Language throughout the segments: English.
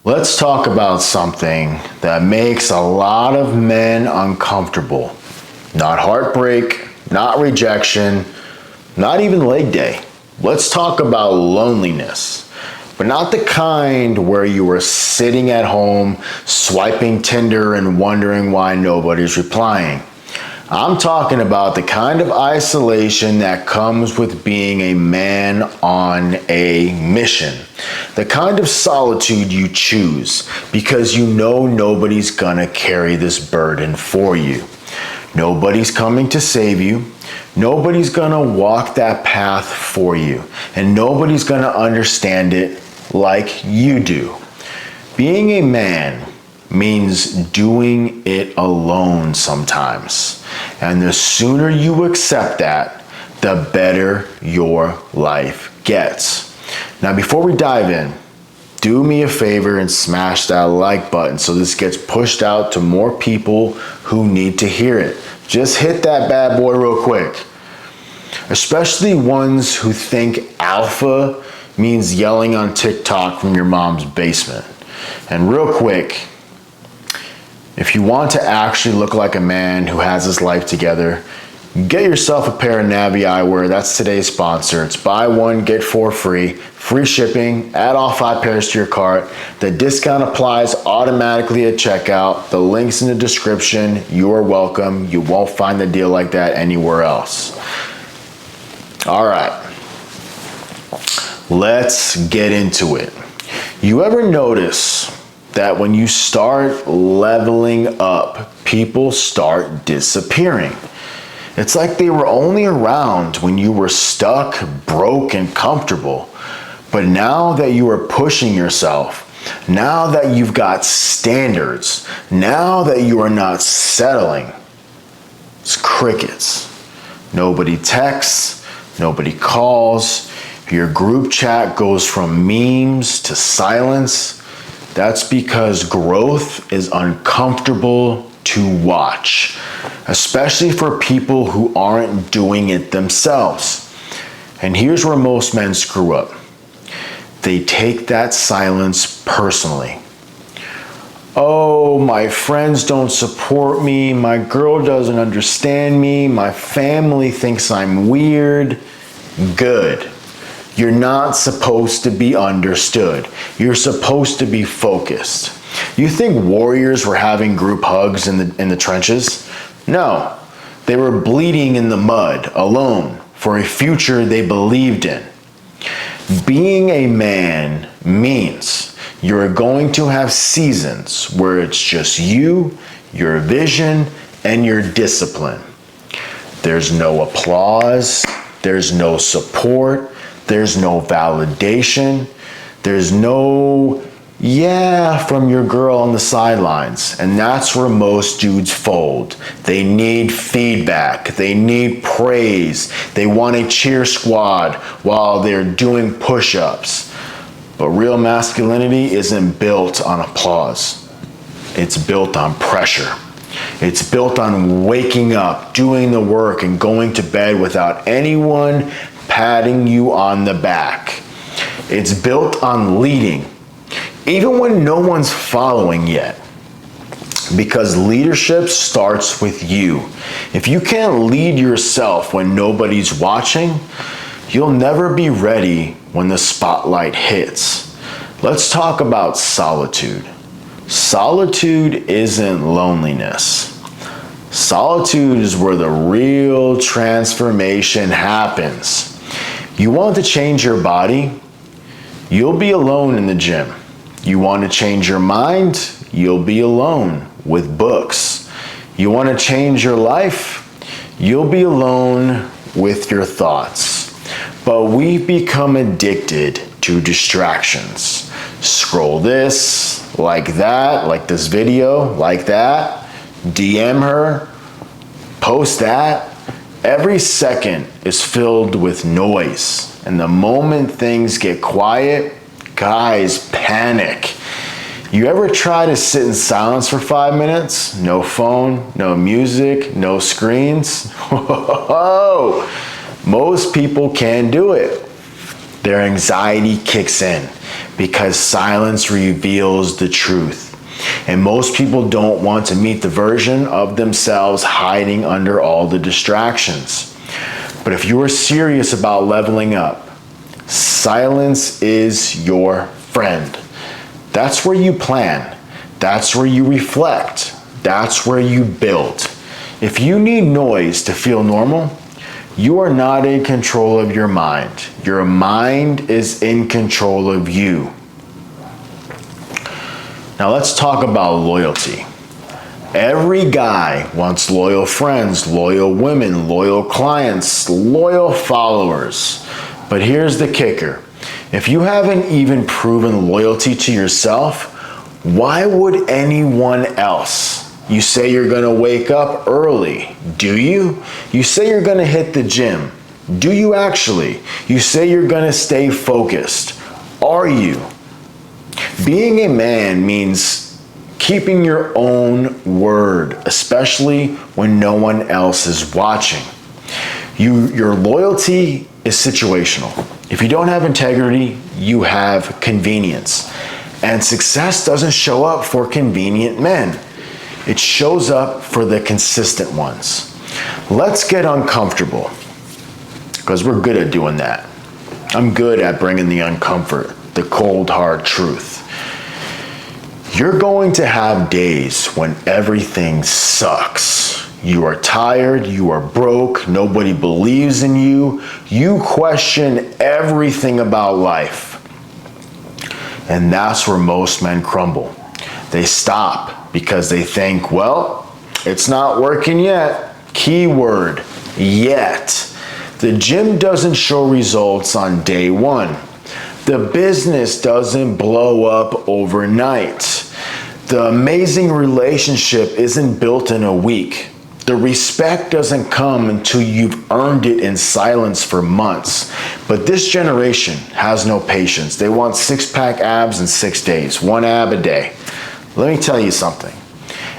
Let's talk about something that makes a lot of men uncomfortable. Not heartbreak, not rejection, not even leg day. Let's talk about loneliness, but not the kind where you are sitting at home, swiping Tinder and wondering why nobody's replying. I'm talking about the kind of isolation that comes with being a man on a mission. The kind of solitude you choose because you know nobody's gonna carry this burden for you. Nobody's coming to save you. Nobody's gonna walk that path for you. And nobody's gonna understand it like you do. Being a man means doing it alone sometimes. And the sooner you accept that, the better your life gets. Now, before we dive in, do me a favor and smash that like button so this gets pushed out to more people who need to hear it. Just hit that bad boy real quick. Especially ones who think alpha means yelling on TikTok from your mom's basement. And real quick, if you want to actually look like a man who has his life together, get yourself a pair of Navi eyewear. That's today's sponsor. It's buy one, get four free. Free shipping. Add all 5 pairs to your cart. The discount applies automatically at checkout. The link's in the description. You are welcome. You won't find a deal like that anywhere else. All right. Let's get into it. You ever notice that when you start leveling up, people start disappearing? It's like they were only around when you were stuck, broke, and comfortable. But now that you are pushing yourself, now that you've got standards, now that you are not settling, it's crickets. Nobody texts, nobody calls, your group chat goes from memes to silence. That's because growth is uncomfortable to watch, especially for people who aren't doing it themselves. And here's where most men screw up. They take that silence personally. Oh, my friends don't support me. My girl doesn't understand me. My family thinks I'm weird. Good. You're not supposed to be understood. You're supposed to be focused. You think warriors were having group hugs in the trenches? No. They were bleeding in the mud, alone, for a future they believed in. Being a man means you're going to have seasons where it's just you, your vision, and your discipline. There's no applause. There's no support. There's no validation. There's no yeah from your girl on the sidelines. And that's where most dudes fold. They need feedback. They need praise. They want a cheer squad while they're doing push-ups. But real masculinity isn't built on applause. It's built on pressure. It's built on waking up, doing the work, and going to bed without anyone patting you on the back. It's built on leading, even when no one's following yet. Because leadership starts with you. If you can't lead yourself when nobody's watching, you'll never be ready when the spotlight hits. Let's talk about solitude. Solitude isn't loneliness. Solitude is where the real transformation happens. You want to change your body? You'll be alone in the gym. You want to change your mind? You'll be alone with books. You want to change your life? You'll be alone with your thoughts. But we've become addicted to distractions. Scroll this, like that, like this video, like that, DM her, post that. Every second is filled with noise. And the moment things get quiet, guys panic. You ever try to sit in silence for 5 minutes? No phone, no music, no screens? Most people can't do it. Their anxiety kicks in. because silence reveals the truth. And most people don't want to meet the version of themselves hiding under all the distractions. But if you are serious about leveling up, silence is your friend. That's where you plan. That's where you reflect. That's where you build. If you need noise to feel normal, you are not in control of your mind. Your mind is in control of you. Now let's talk about loyalty. Every guy wants loyal friends, loyal women, loyal clients, loyal followers. But here's the kicker. If you haven't even proven loyalty to yourself, why would anyone else? You say you're gonna wake up early. Do you? You say you're gonna hit the gym. Do you actually? You say you're gonna stay focused. Are you? Being a man means keeping your own word, especially when no one else is watching. Your loyalty is situational. If you don't have integrity, you have convenience. And success doesn't show up for convenient men. It shows up for the consistent ones. Let's get uncomfortable, because we're good at doing that. I'm good at bringing the uncomfort, the cold, hard truth. You're going to have days when everything sucks. You are tired, you are broke, nobody believes in you, you question everything about life. And that's where most men crumble. They stop because they think, well, it's not working yet. Keyword, yet. The gym doesn't show results on day one. The business doesn't blow up overnight. The amazing relationship isn't built in a week. The respect doesn't come until you've earned it in silence for months. But this generation has no patience. They want six-pack abs in 6 days, 1 ab a day. Let me tell you something.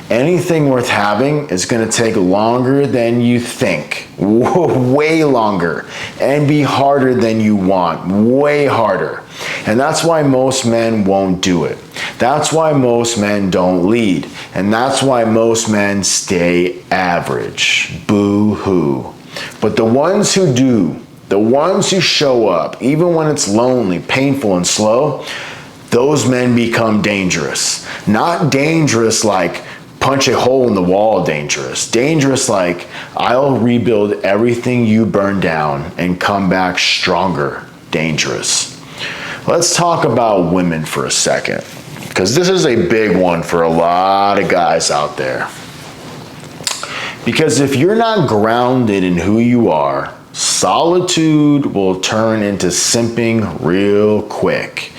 Anything worth having is going to take longer than you think, way longer, and be harder than you want, way harder. And that's why most men won't do it. That's why most men don't lead. And that's why most men stay average. Boo-hoo. But the ones who do, the ones who show up, even when it's lonely, painful, and slow, those men become dangerous. Not dangerous like punch a hole in the wall dangerous. Dangerous like I'll rebuild everything you burn down and come back stronger dangerous. Let's talk about women for a second, because this is a big one for a lot of guys out there. Because if you're not grounded in who you are, solitude will turn into simping real quick.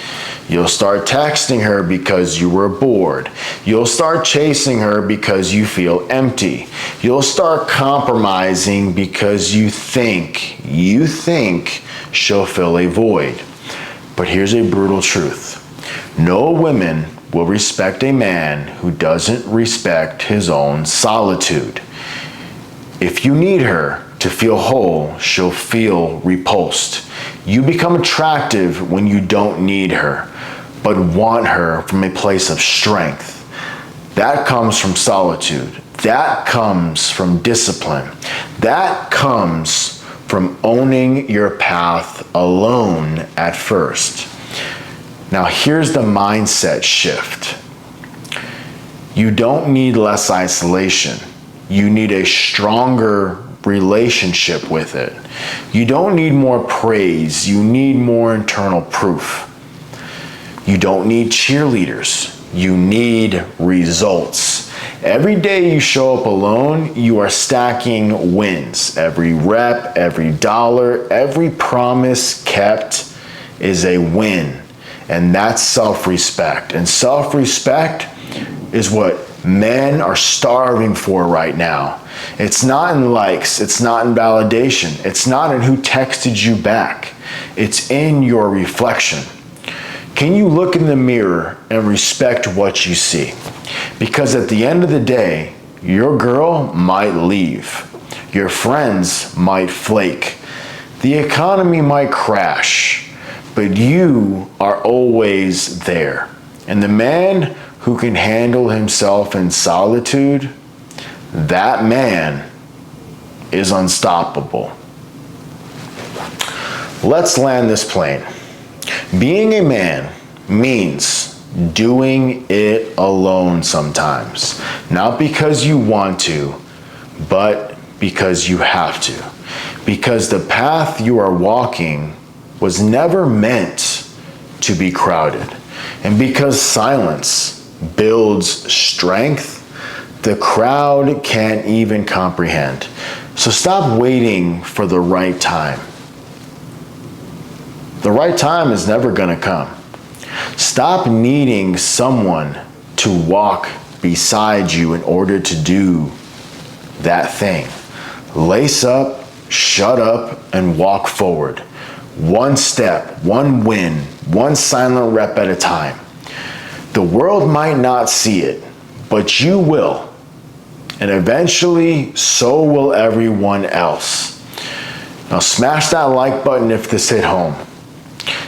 You'll start texting her because you were bored. You'll start chasing her because you feel empty. You'll start compromising because you think she'll fill a void. But here's a brutal truth. No woman will respect a man who doesn't respect his own solitude. If you need her to feel whole, she'll feel repulsed. You become attractive when you don't need her, but want her from a place of strength. That comes from solitude. That comes from discipline. That comes from owning your path alone at first. Now here's the mindset shift. You don't need less isolation. You need a stronger relationship with it. You don't need more praise. You need more internal proof. You don't need cheerleaders. You need results. Every day you show up alone, you are stacking wins. Every rep, every dollar, every promise kept is a win. And that's self-respect. And self-respect is what men are starving for right now. It's not in likes, it's not in validation, it's not in who texted you back. It's in your reflection. Can you look in the mirror and respect what you see? Because at the end of the day, your girl might leave. Your friends might flake. The economy might crash. but you are always there. And the man who can handle himself in solitude, that man is unstoppable. Let's land this plane. Being a man means doing it alone sometimes. Not because you want to, but because you have to. Because the path you are walking was never meant to be crowded. And because silence builds strength, the crowd can't even comprehend. So stop waiting for the right time. The right time is never going to come. Stop needing someone to walk beside you in order to do that thing. Lace up, shut up, and walk forward. One step, one win, one silent rep at a time. The world might not see it, but you will. And eventually, so will everyone else. Now smash that like button if this hit home.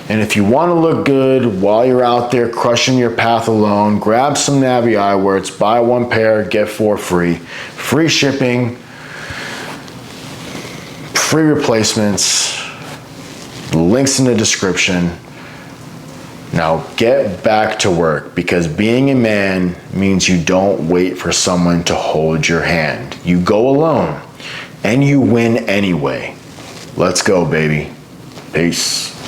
And if you want to look good while you're out there crushing your path alone, grab some Navi eyewords, buy one pair, get 4 free. Free shipping, free replacements, links in the description. Now get back to work, because being a man means you don't wait for someone to hold your hand. You go alone and you win anyway. Let's go, baby. Peace.